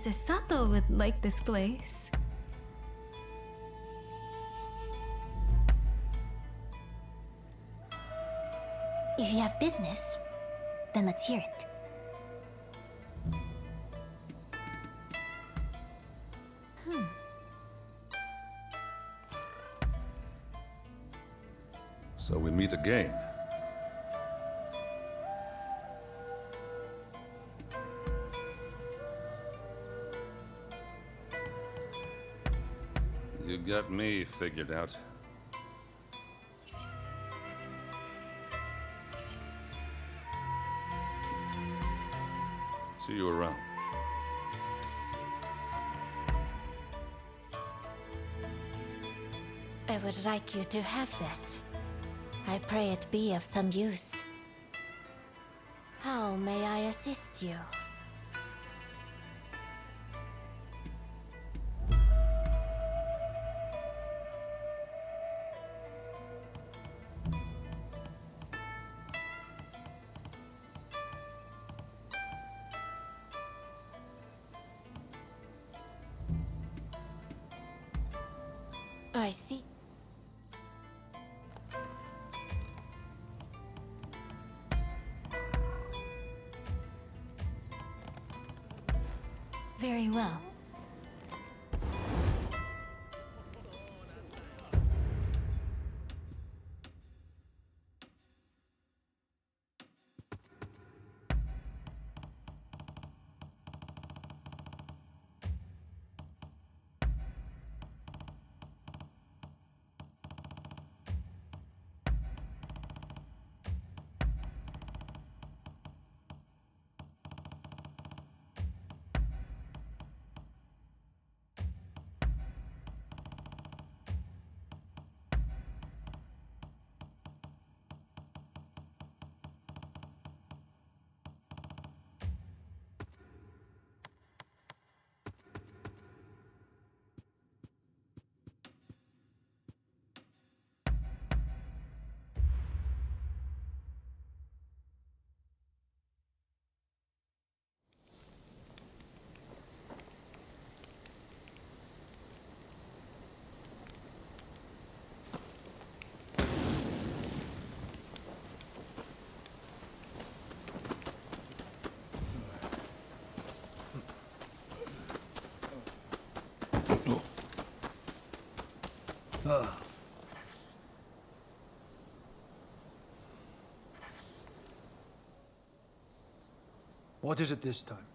Mrs. Sato would like this place. If you have business, then let's hear it. So we meet again. You got me figured out. See you around. I would like you to have this. I pray it be of some use. How may I assist you? I see. Very well. What is it this time?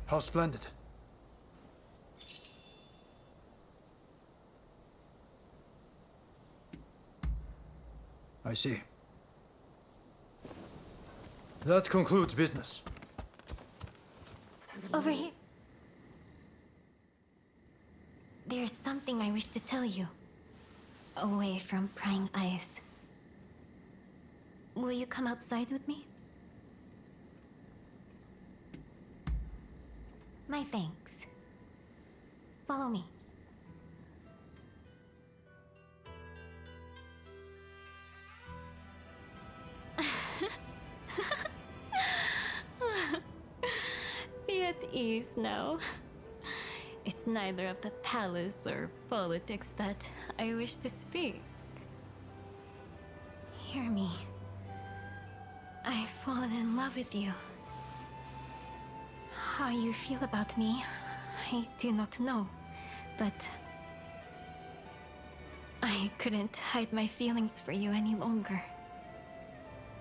How splendid. I see. That concludes business. Over here. There's something I wish to tell you. Away from prying eyes. Will you come outside with me? My thanks. Follow me. Be at ease now. It's neither of the palace or politics that I wish to speak. Hear me. I've fallen in love with you. How you feel about me, I do not know, but I couldn't hide my feelings for you any longer.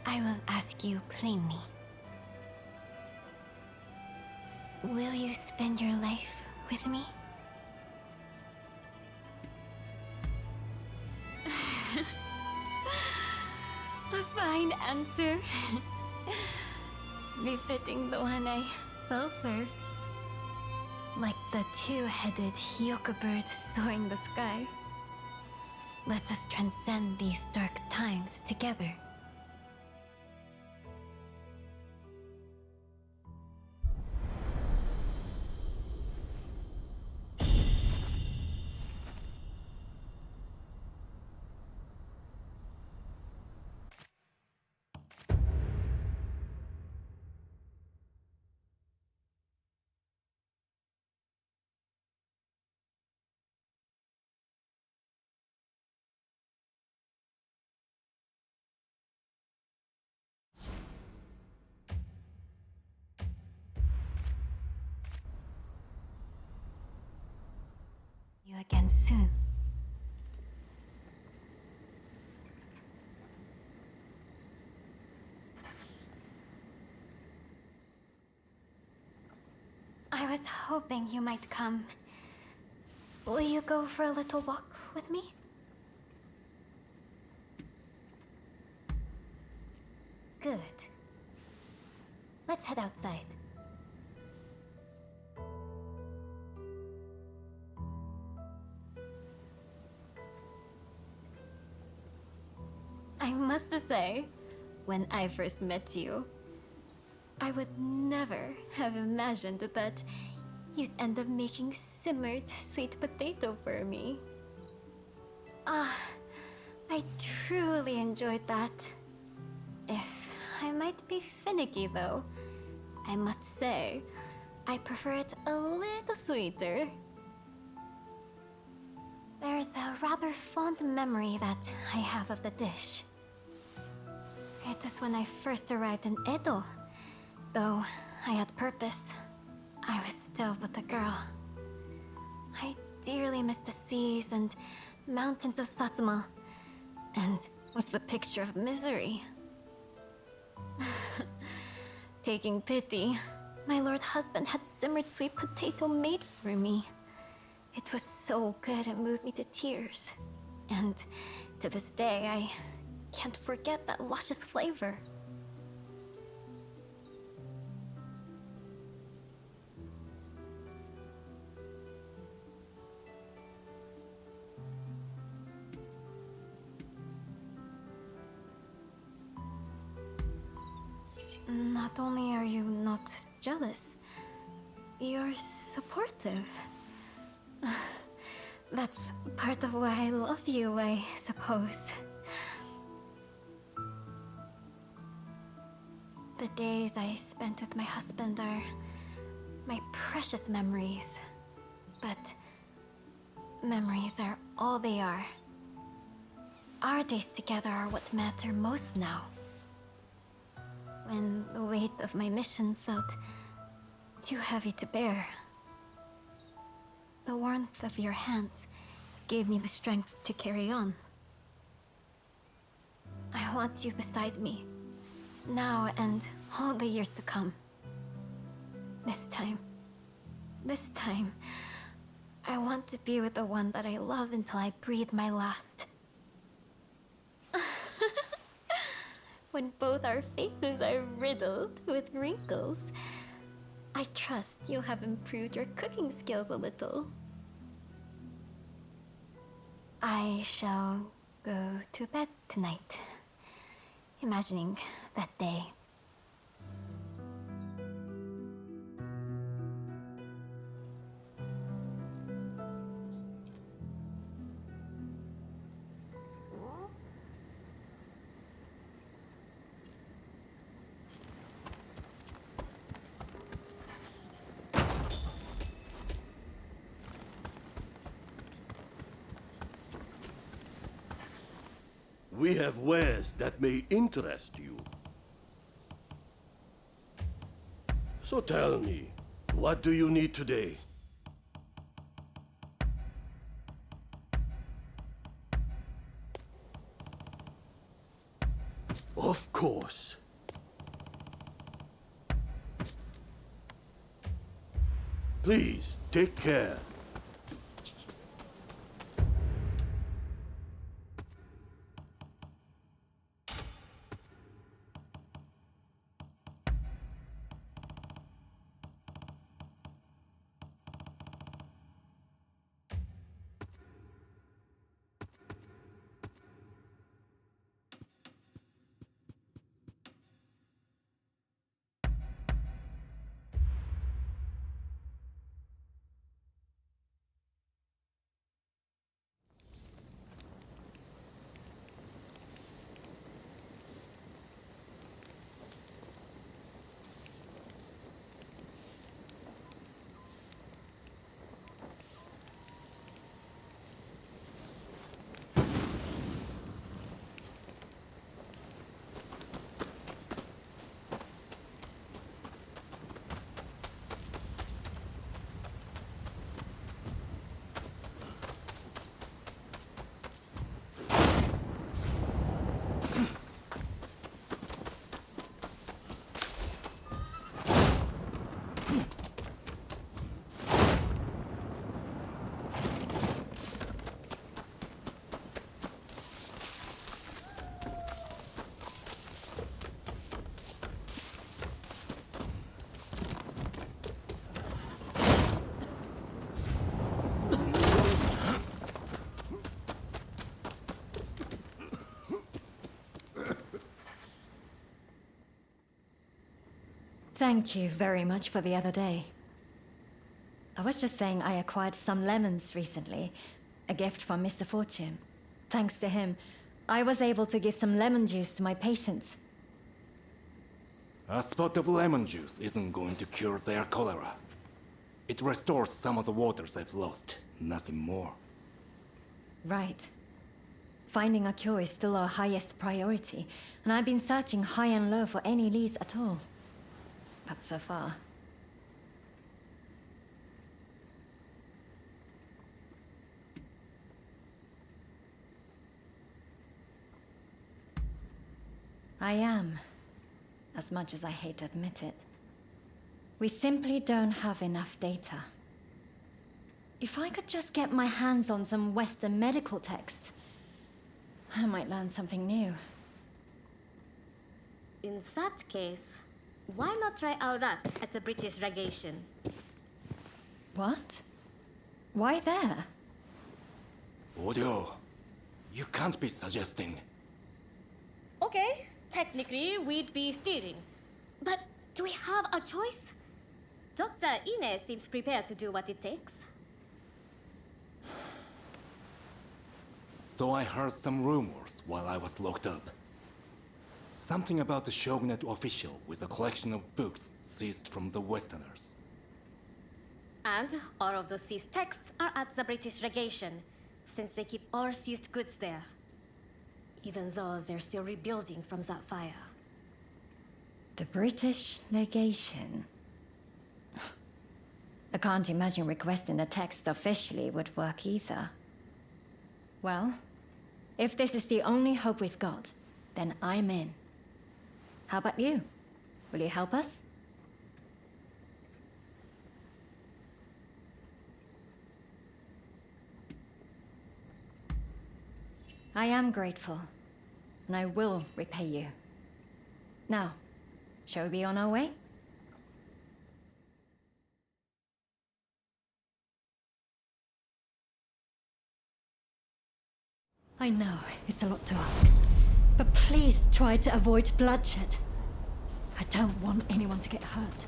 I will ask you plainly. Will you spend your life with me? A fine answer. Befitting the one I fell for. Like the two-headed Hyoka bird soaring the sky. Let us transcend these dark times together. you again soon. I was hoping you might come. Will you go for a little walk with me? Good. Let's head outside. I must say, when I first met you, I would never have imagined that you'd end up making simmered sweet potato for me. Ah, I truly enjoyed that. If I might be finicky though, I must say, I prefer it a little sweeter. There's a rather fond memory that I have of the dish. It was when I first arrived in Edo. Though I had purpose, I was still but a girl. I dearly missed the seas and mountains of Satsuma, and was the picture of misery. Taking pity, my lord husband had simmered sweet potato made for me. It was so good it moved me to tears. And to this day, I can't forget that luscious flavor. Not only are you not jealous, you're supportive. That's part of why I love you, I suppose. The days I spent with my husband are my precious memories. But memories are all they are. Our days together are what matter most now. When the weight of my mission felt too heavy to bear, the warmth of your hands gave me the strength to carry on. I want you beside me, now and all the years to come. This time, I want to be with the one that I love until I breathe my last. When both our faces are riddled with wrinkles, I trust you'll have improved your cooking skills a little. I shall go to bed tonight, imagining that day. We have wares that may interest you. So tell me, what do you need today? Of course. Please, take care. Thank you very much for the other day. I was just saying I acquired some lemons recently. A gift from Mr. Fortune. Thanks to him, I was able to give some lemon juice to my patients. A spot of lemon juice isn't going to cure their cholera. It restores some of the waters they've lost, nothing more. Right. Finding a cure is still our highest priority, and I've been searching high and low for any leads at all. But so far... I am, as much as I hate to admit it. We simply don't have enough data. If I could just get my hands on some Western medical texts, I might learn something new. In that case, why not try our luck at the British legation? What? Why there? Audio, you can't be suggesting. Okay, technically we'd be stealing. But do we have a choice? Dr. Ine seems prepared to do what it takes. So I heard some rumors while I was locked up. Something about the Shogunate official with a collection of books seized from the Westerners. And all of those seized texts are at the British legation, since they keep all seized goods there. Even though they're still rebuilding from that fire. The British legation. I can't imagine requesting a text officially would work either. Well, if this is the only hope we've got, then I'm in. How about you? Will you help us? I am grateful, and I will repay you. Now, shall we be on our way? I know, it's a lot to ask. But please try to avoid bloodshed. I don't want anyone to get hurt.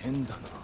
変だな。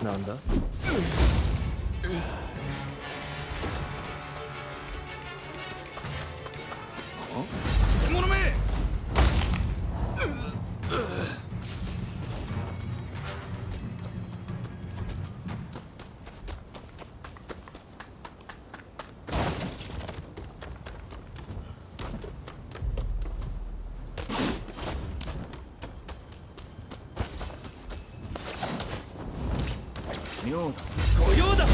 なんだ？捨て者め！妙だ。御用だ。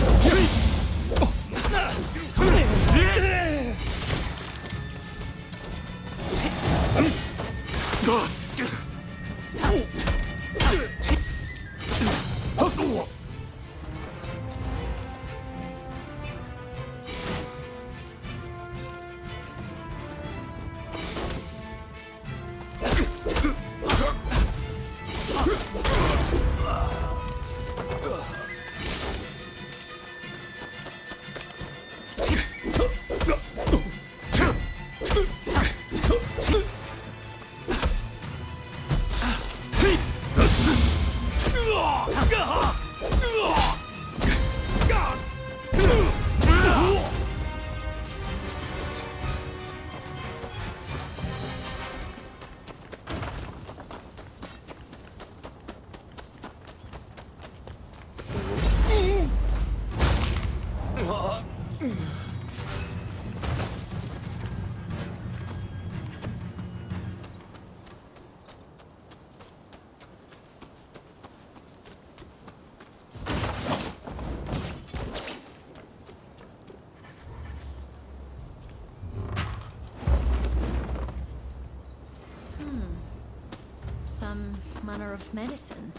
Some manner of medicine.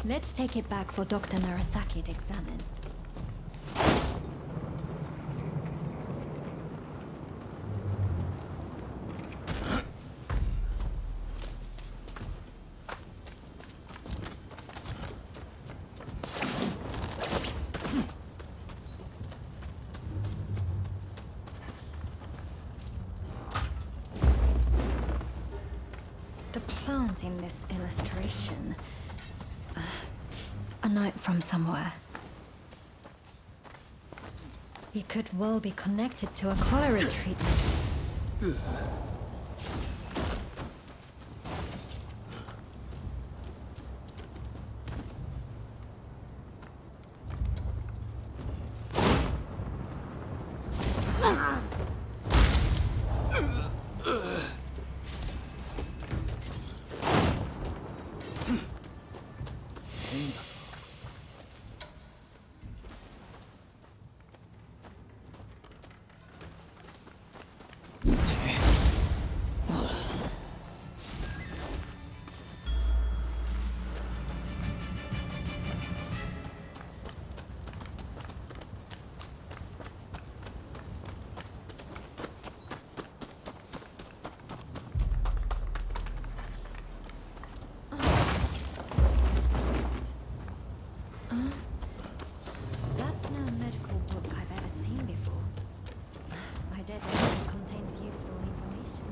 Let's take it back for Dr. Narasaki to examine. The plant in this illustration. A note from somewhere. It could well be connected to a cholera treatment. That's no medical book I've ever seen before. I dare say it contains useful information.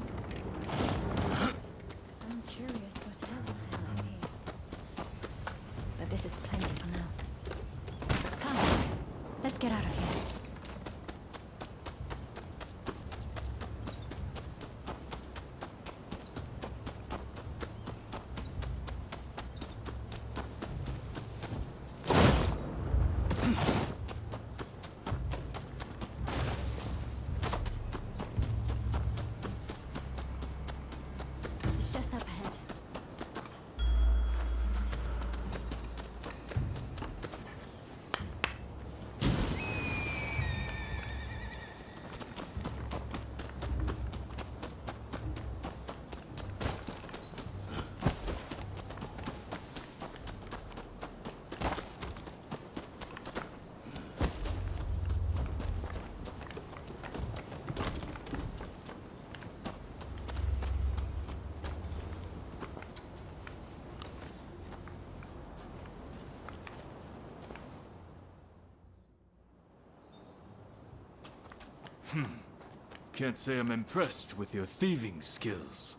I'm curious what else there might be. But this is plenty for now. Come, let's get out of here. Can't say I'm impressed with your thieving skills.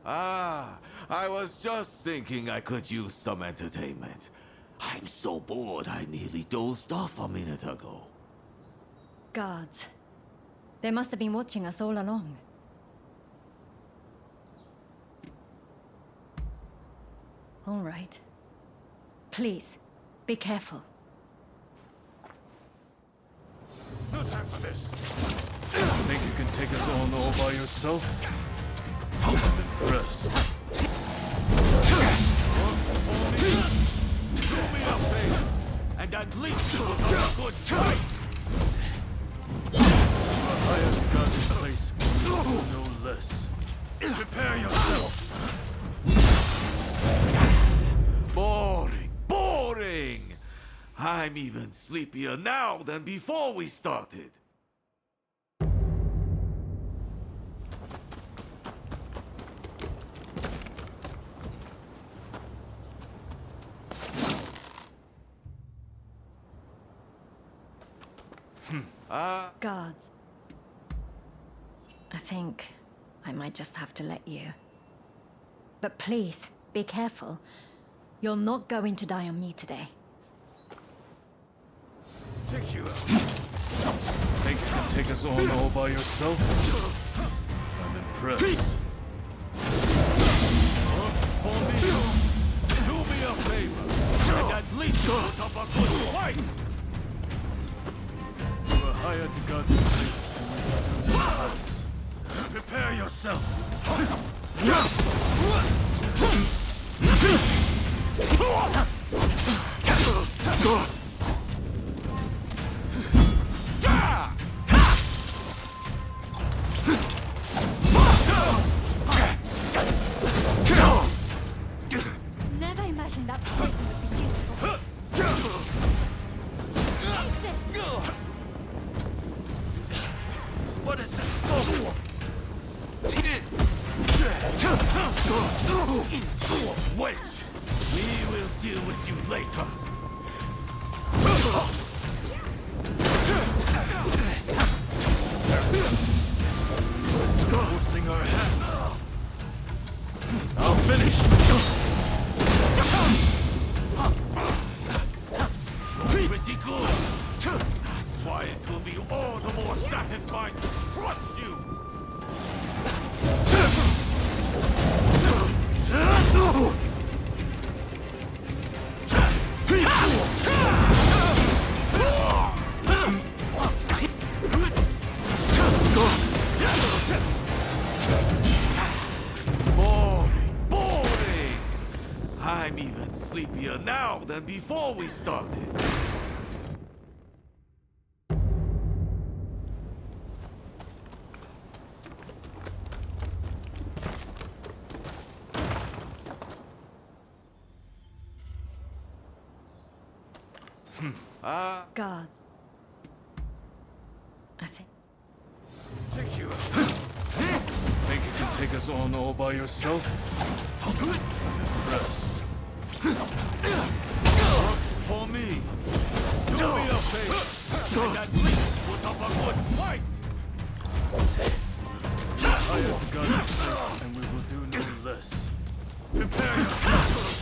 Ah, I was just thinking I could use some entertainment. I'm so bored I nearly dozed off a minute ago. Guards. They must have been watching us all along. All right. Please, be careful. No time for this. Think you can take us on all by yourself? I'm impressed. Do me a favor, and at least you will have a good fight. I have got this place, no less. Prepare yourself. Boring, boring! I'm even sleepier now than before we started. Guards. I think I might just have to let you. But please, be careful. You're not going to die on me today. Take you out. Think you can take us on all by yourself? I'm impressed. For me, do me a favor, and at least put up a good fight. You were hired to guard this place, and we will do no less. Prepare yourself. Never imagined that poison would be useful. Take this! What is this for? Wench, we will deal with you later. Forcing our hand. I'll finish. Pretty good. That's why it will be all the more satisfying to crush you. Boring, boring. I'm even sleepier now than before we started. Guards. I think... Take you out. Think you can take us on all by yourself? I'm impressed. For me, do me a favor, and at least put up a good fight. I have to guard this place, and we will do no less. Prepare yourself.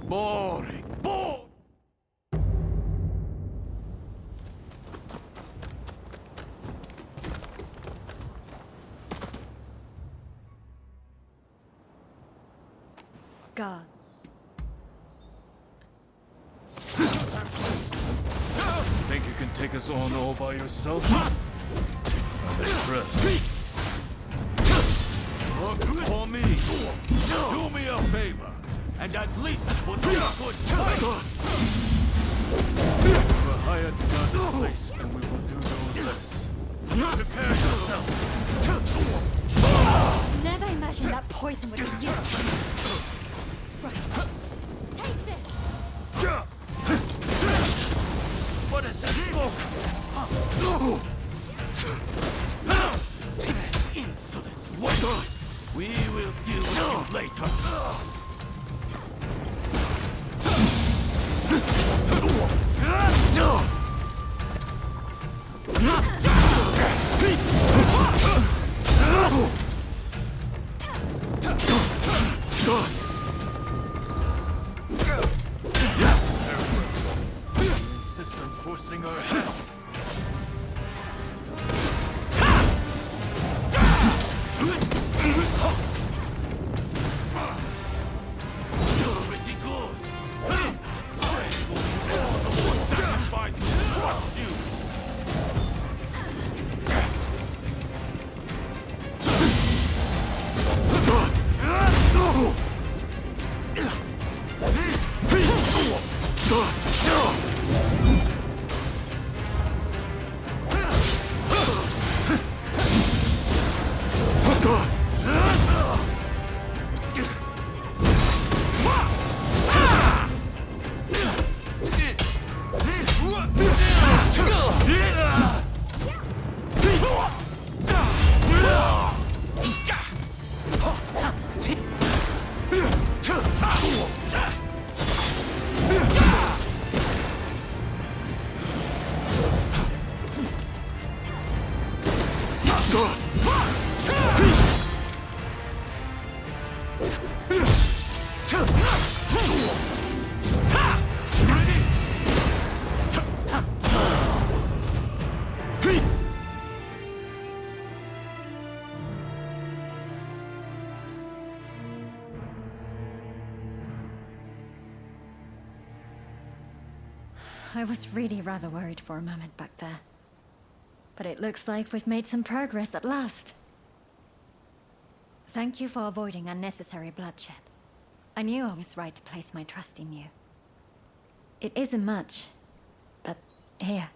Boring, boring. Guard. Think you can take us on all by yourself? I'm impressed. Look for me. Do me a favor, and at least put up a good fight. We're hired to guard this place, and we will do no less. Prepare yourself. Never imagined that poison would be useful. Right. Take this! What is that smoke? Insolent. What? We will deal with you later. You insist on forcing our hand. Pretty good. That's right. All the more satisfied to trust you. I was really rather worried for a moment back there. But it looks like we've made some progress at last. Thank you for avoiding unnecessary bloodshed. I knew I was right to place my trust in you. It isn't much, but here,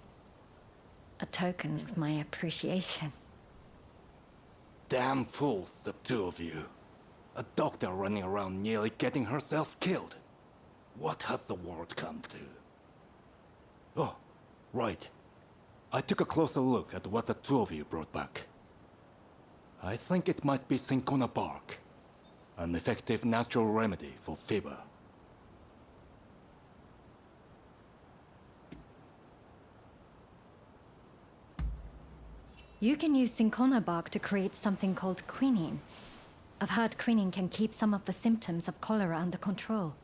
a token of my appreciation. Damn fools, the two of you. A doctor running around nearly getting herself killed. What has the world come to? Oh, right. I took a closer look at what the two of you brought back. I think it might be cinchona bark, an effective natural remedy for fever. You can use cinchona bark to create something called quinine. I've heard quinine can keep some of the symptoms of cholera under control.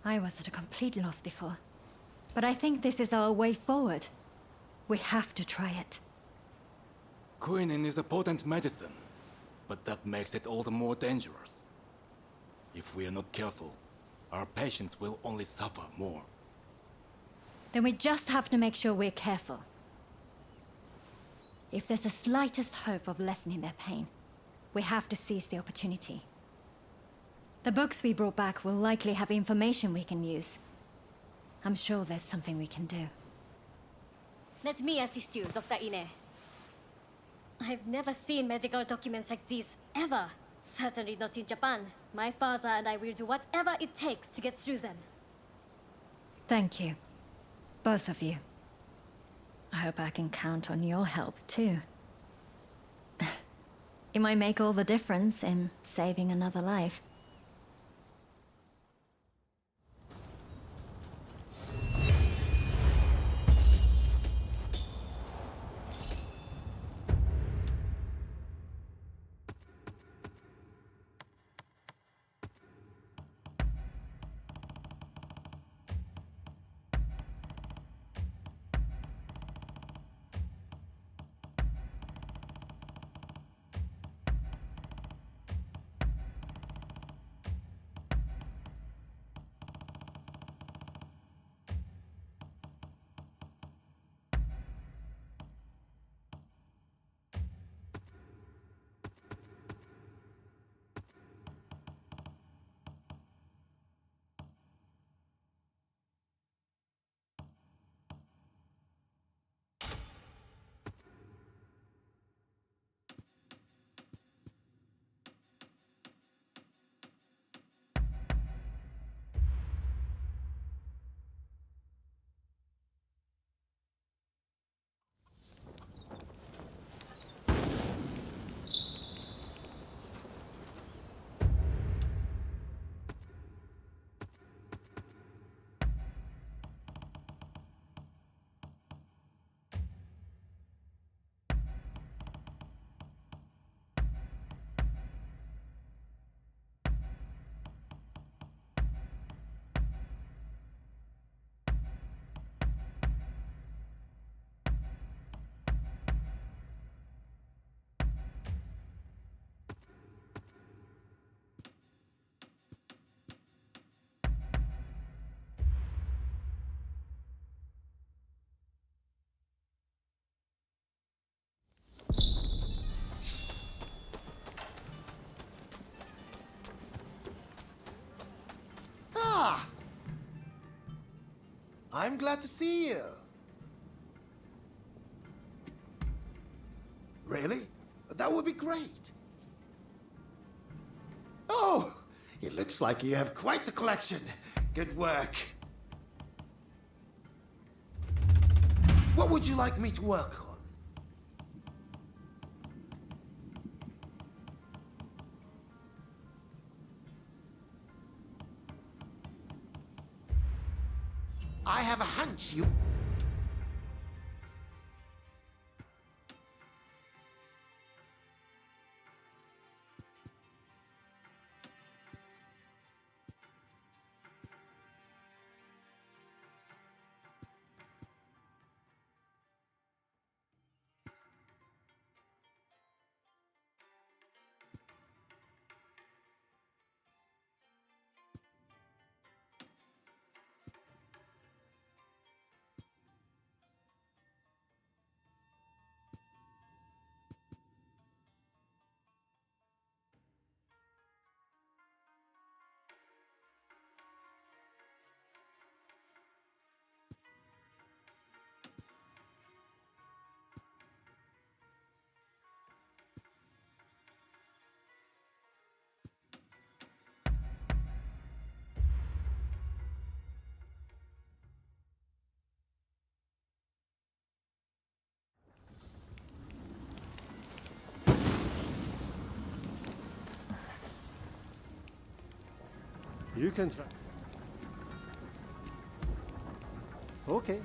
I was at a complete loss before. But I think this is our way forward. We have to try it. Quinine is a potent medicine, but that makes it all the more dangerous. If we are not careful, our patients will only suffer more. Then we just have to make sure we're careful. If there's the slightest hope of lessening their pain, we have to seize the opportunity. The books we brought back will likely have information we can use. I'm sure there's something we can do. Let me assist you, Dr. Ine. I've never seen medical documents like these, ever. Certainly not in Japan. My father and I will do whatever it takes to get through them. Thank you. Both of you. I hope I can count on your help, too. It might make all the difference in saving another life. I'm glad to see you. Really? That would be great. Oh, it looks like you have quite the collection. Good work. What would you like me to work on? I have a hunch you... You can try. Okay.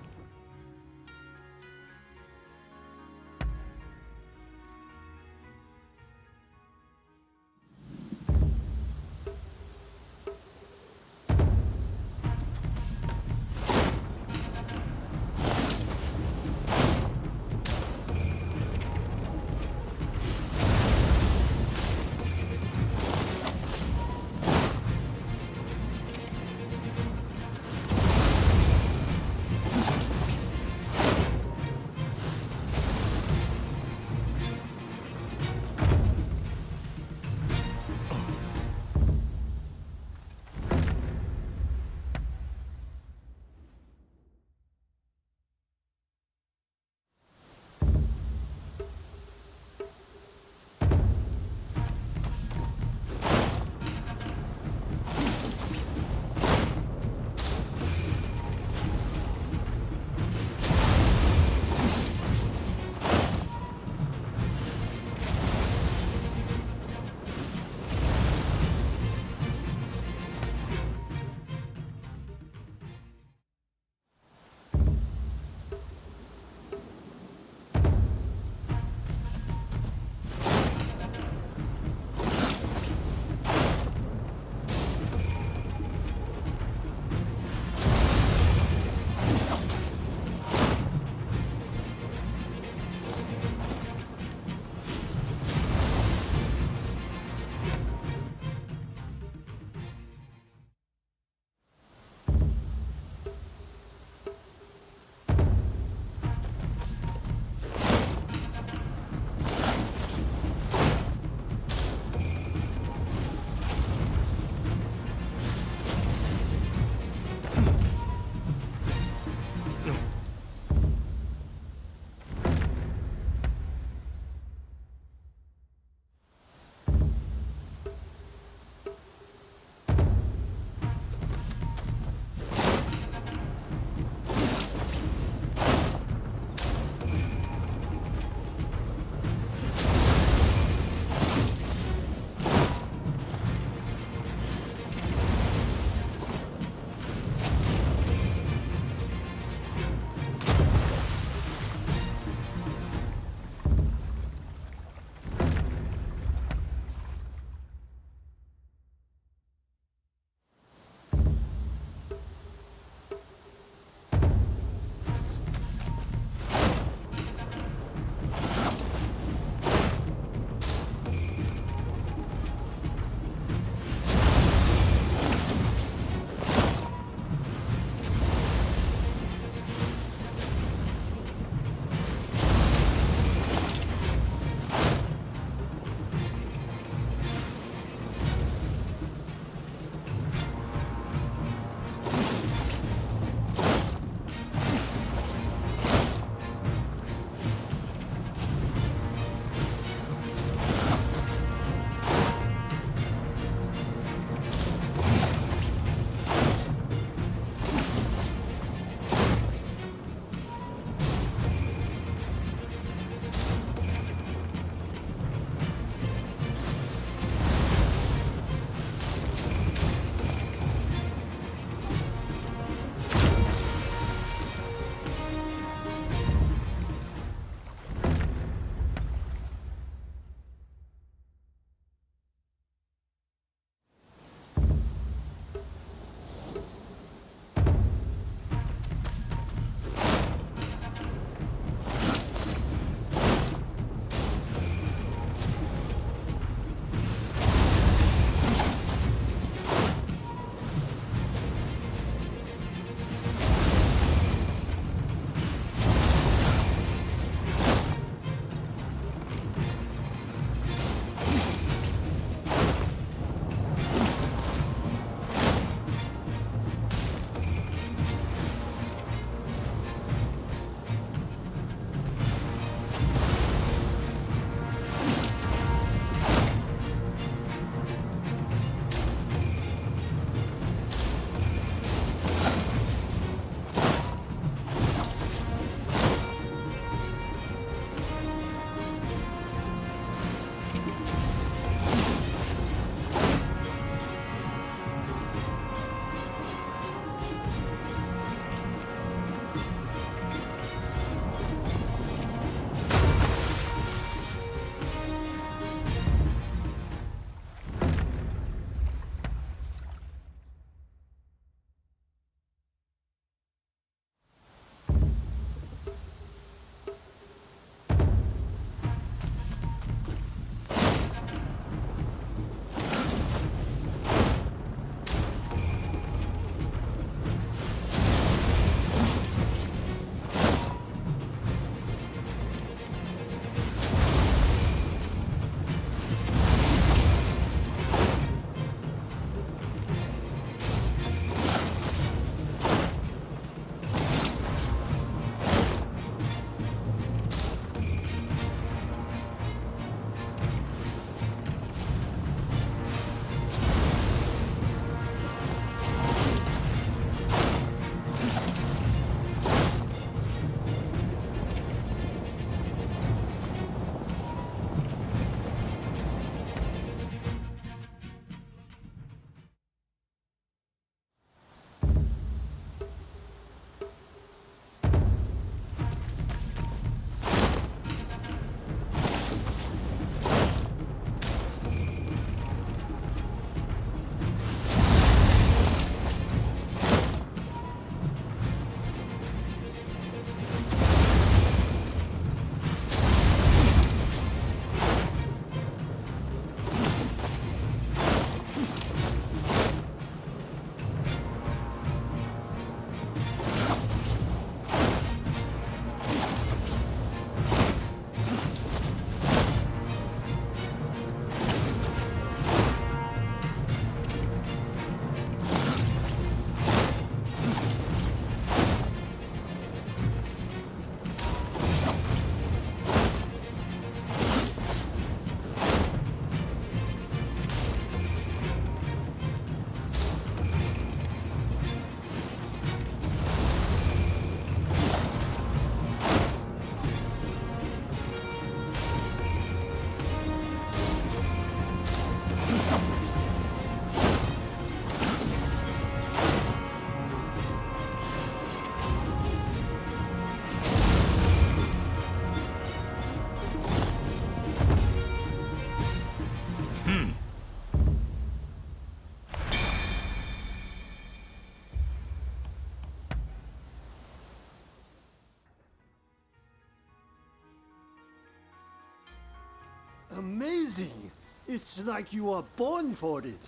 Amazing! It's like you are born for it.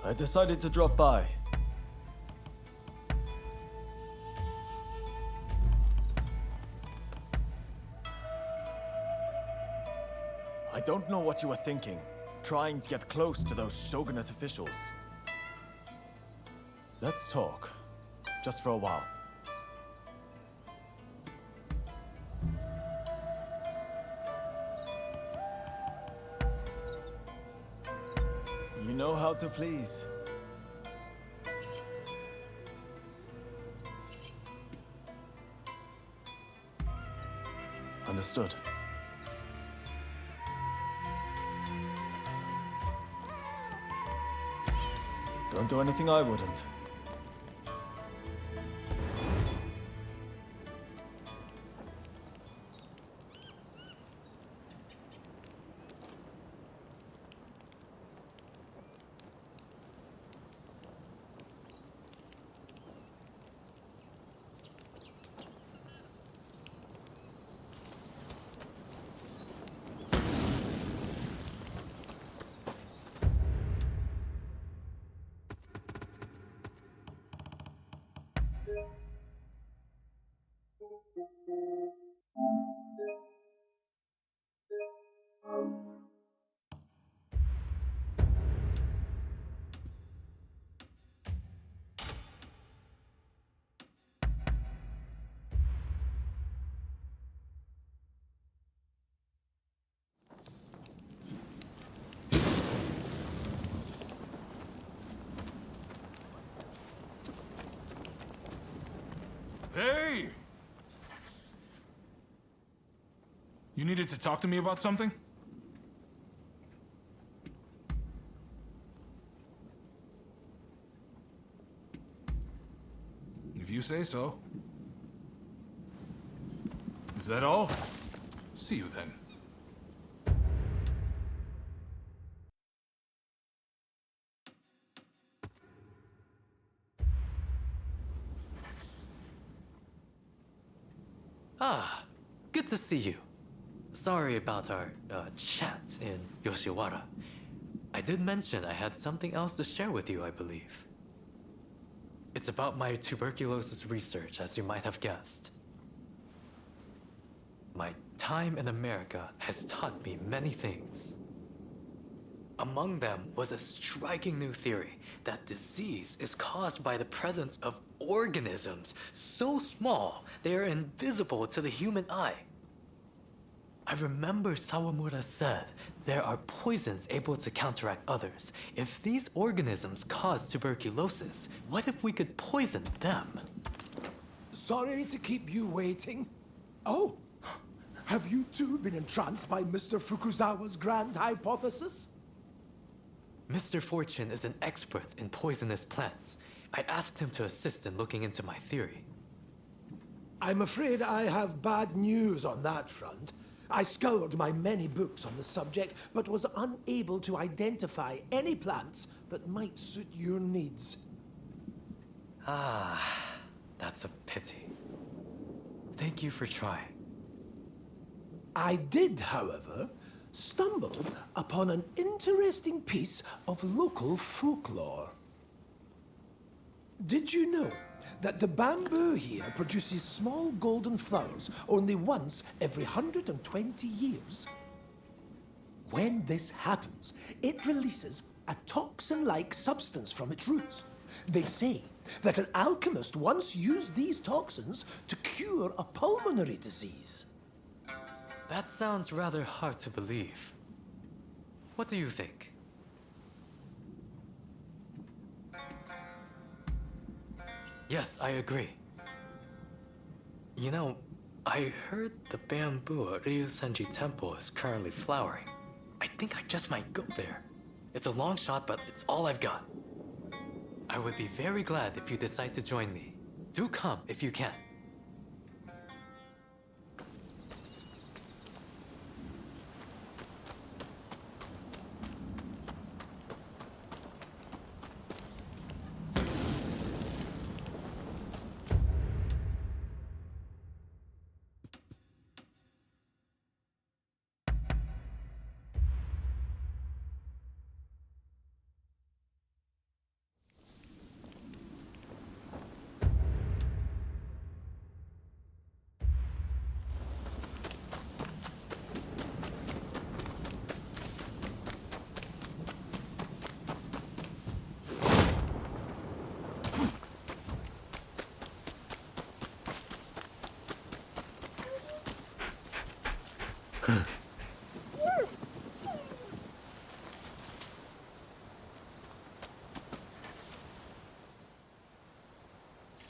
I decided to drop by. I don't know what you were thinking, trying to get close to those shogunate officials. Let's talk, just for a while. You know how to please. Understood. Don't do anything I wouldn't. Hey! You needed to talk to me about something? If you say so. Is that all? See you then. Ah, good to see you. Sorry about our chat in Yoshiwara. I did mention I had something else to share with you, I believe. It's about my tuberculosis research, as you might have guessed. My time in America has taught me many things. Among them was a striking new theory that disease is caused by the presence of organisms so small they are invisible to the human eye. I remember Sawamura said there are poisons able to counteract others. If these organisms cause tuberculosis, what if we could poison them? Sorry to keep you waiting. Oh, have you too been entranced by Mr. Fukuzawa's grand hypothesis? Mr. Fortune is an expert in poisonous plants. I asked him to assist in looking into my theory. I'm afraid I have bad news on that front. I scoured my many books on the subject, but was unable to identify any plants that might suit your needs. Ah, that's a pity. Thank you for trying. I did, however, stumble upon an interesting piece of local folklore. Did you know that the bamboo here produces small golden flowers only once every 120 years? When this happens, it releases a toxin-like substance from its roots. They say that an alchemist once used these toxins to cure a pulmonary disease. That sounds rather hard to believe. What do you think? Yes, I agree. You know, I heard the bamboo at Ryusenji Temple is currently flowering. I think I just might go there. It's a long shot, but it's all I've got. I would be very glad if you decide to join me. Do come if you can.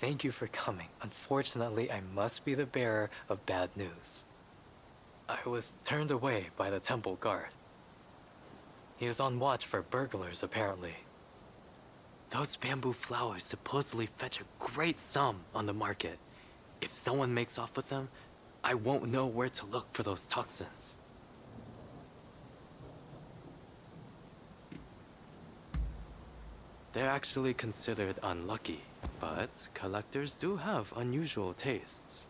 Thank you for coming. Unfortunately, I must be the bearer of bad news. I was turned away by the temple guard. He is on watch for burglars, apparently. Those bamboo flowers supposedly fetch a great sum on the market. If someone makes off with them, I won't know where to look for those toxins. They're actually considered unlucky, but collectors do have unusual tastes.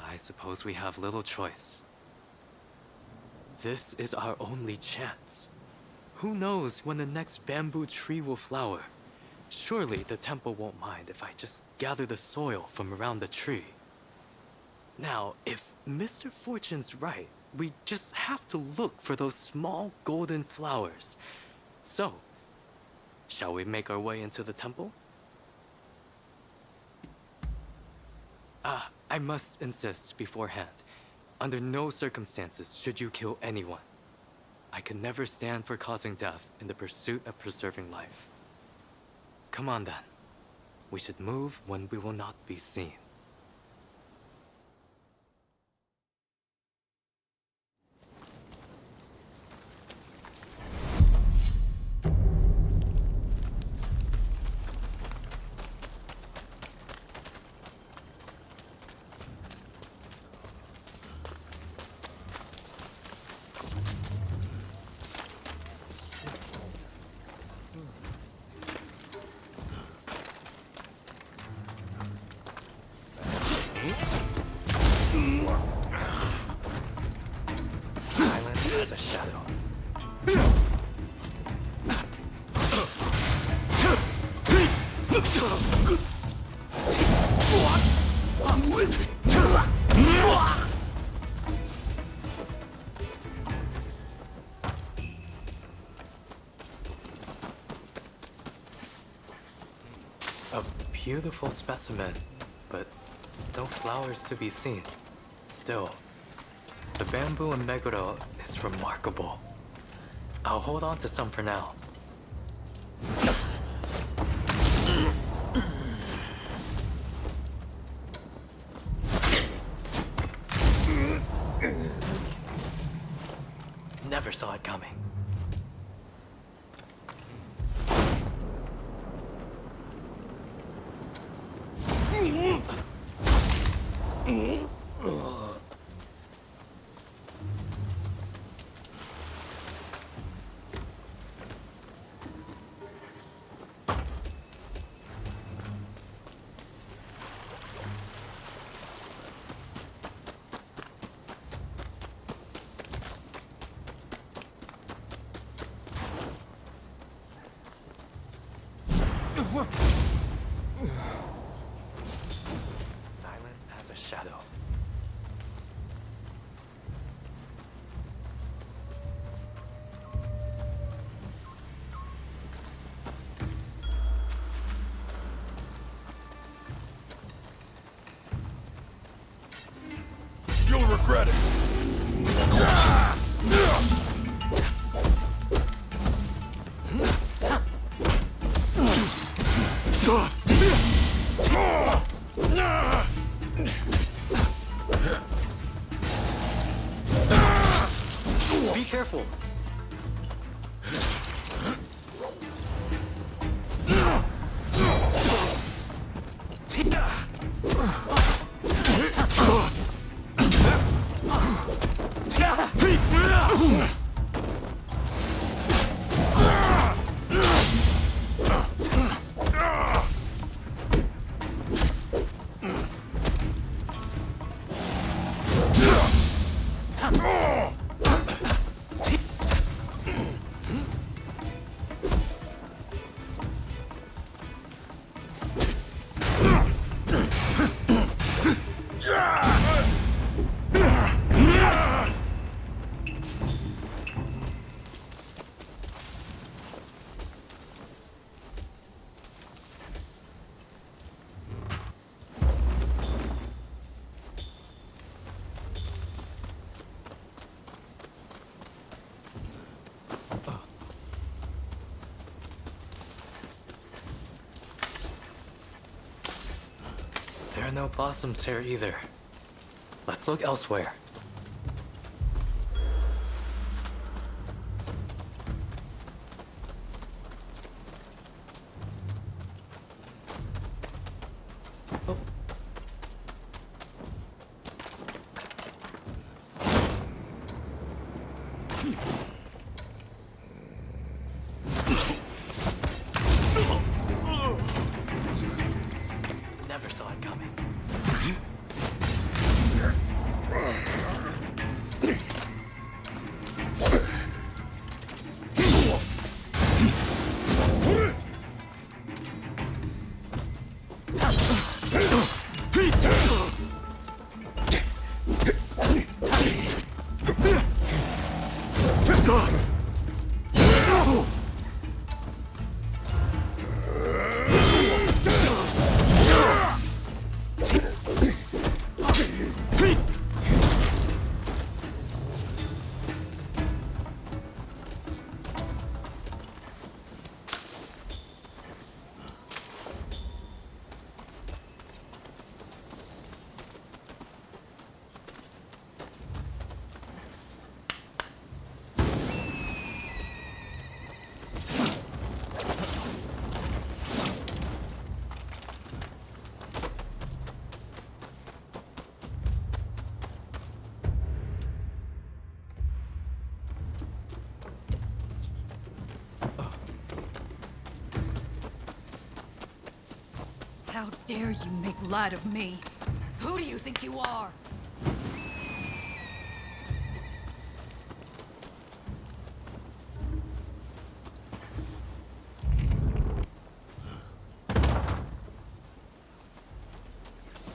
I suppose we have little choice. This is our only chance. Who knows when the next bamboo tree will flower? Surely the temple won't mind if I just gather the soil from around the tree. Now, if Mr. Fortune's right, we just have to look for those small golden flowers. So, shall we make our way into the temple? I must insist beforehand. Under no circumstances should you kill anyone. I can never stand for causing death in the pursuit of preserving life. Come on then. We should move when we will not be seen. Silence as a shadow. A beautiful specimen, but no flowers to be seen. Still, the bamboo in Meguro is remarkable. I'll hold on to some for now. Never saw it coming. Be careful. There are no blossoms here either. Let's look elsewhere. Never saw it coming. How dare you make light of me? Who do you think you are?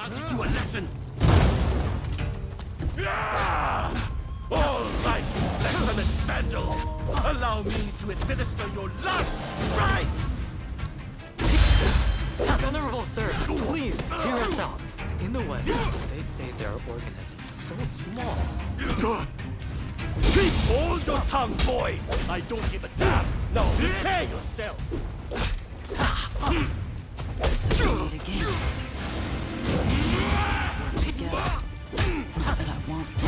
I'll teach you a lesson. All right, Lieutenant Vandal. Allow me to administer your last rites. Venerable sir, please hear us out. In the West, they say there are organisms so small. Hold your tongue, boy! I don't give a damn! Now prepare yourself! Do it again. Work together. Not that I want to.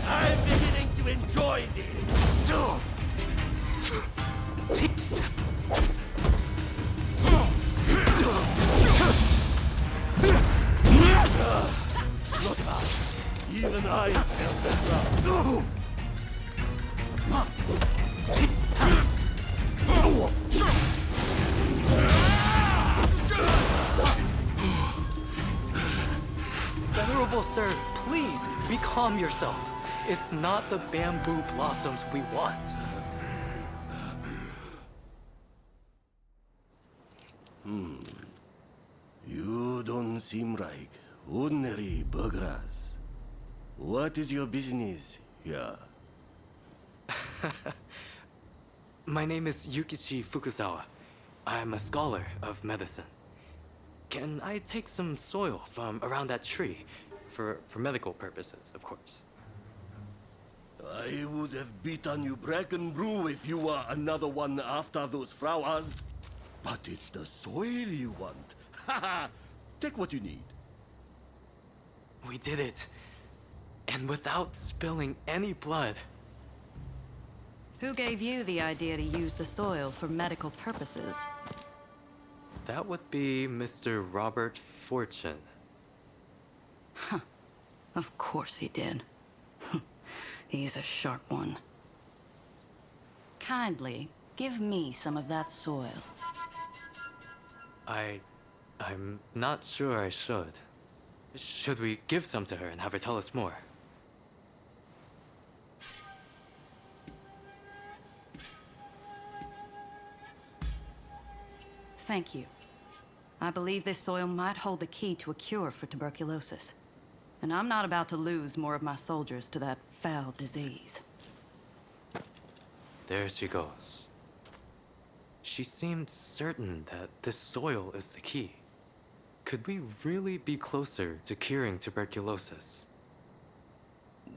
I'm beginning to enjoy this! Not bad. Even I felt the ground. Venerable sir, please becalm yourself. It's not the bamboo blossoms we want. You don't seem like ordinary burghers. What is your business here? My name is Yukichi Fukuzawa. I'm a scholar of medicine. Can I take some soil from around that tree? For medical purposes, of course. I would have beaten you Bracken Brew if you were another one after those flowers. But it's the soil you want. Haha! Take what you need. We did it. and without spilling any blood. Who gave you the idea to use the soil for medical purposes? That would be Mr. Robert Fortune. Huh. Of course he did. He's a sharp one. Kindly, give me some of that soil. I'm not sure I should. Should we give some to her and have her tell us more? Thank you. I believe this soil might hold the key to a cure for tuberculosis. And I'm not about to lose more of my soldiers to that foul disease. There she goes. She seemed certain that this soil is the key. Could we really be closer to curing tuberculosis?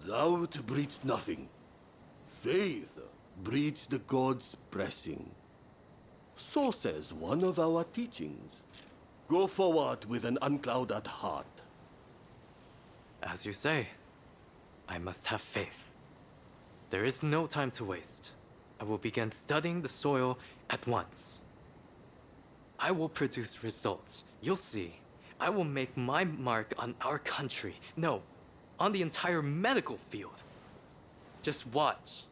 Doubt breeds nothing. Faith breeds the gods' blessing. So says one of our teachings. Go forward with an unclouded heart. As you say, I must have faith. There is no time to waste. I will begin studying the soil at once. I will produce results. You'll see. I will make my mark on our country. No, on the entire medical field. Just watch.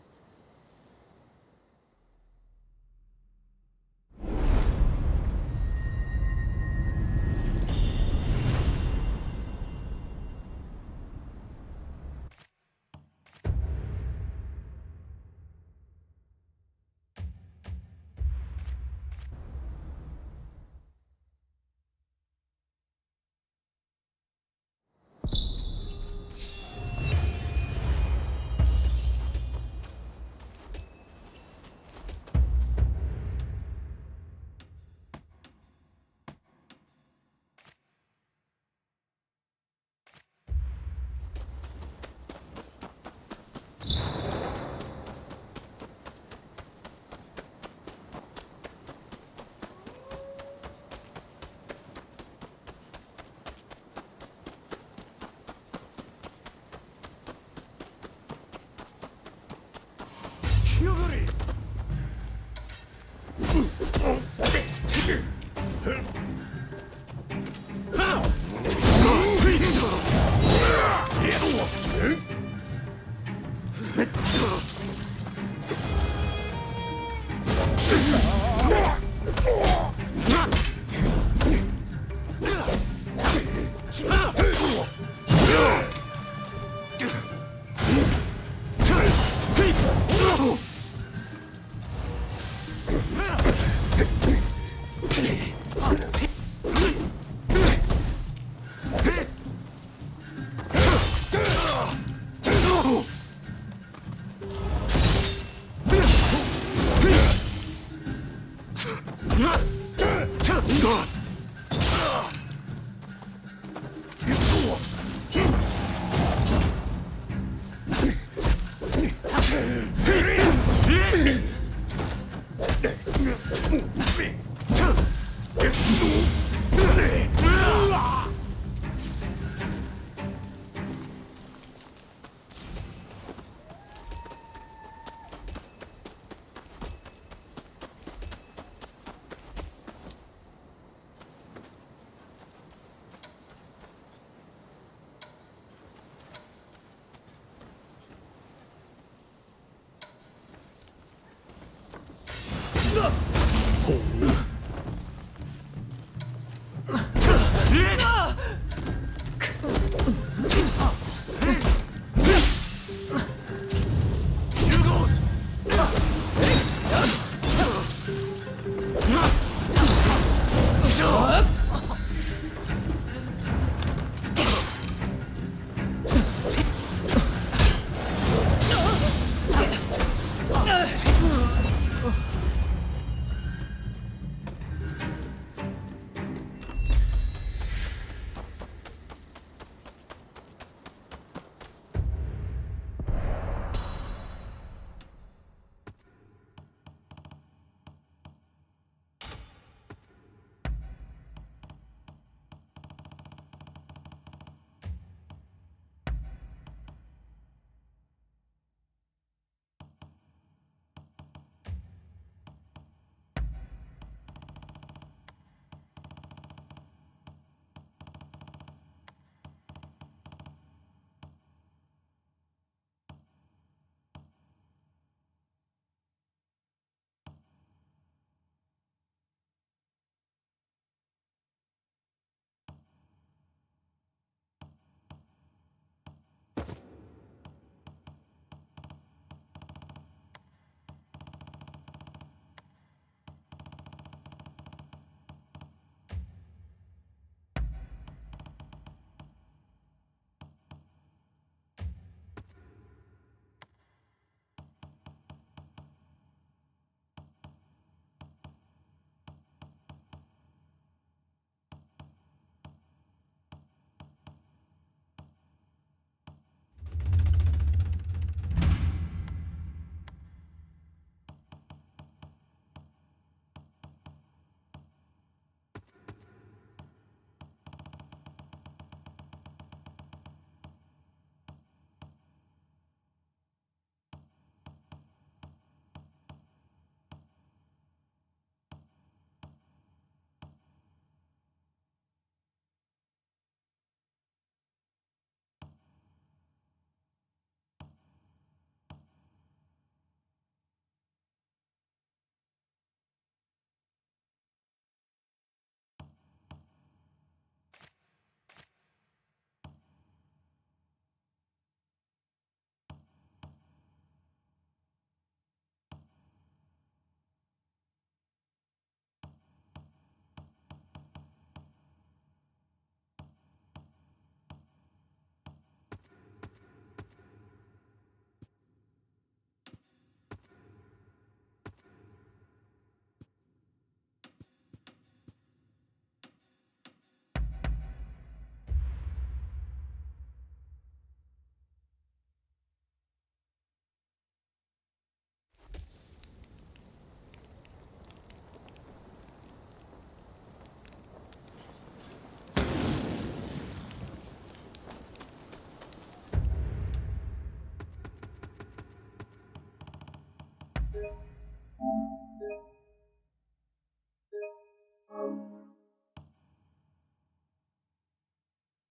you.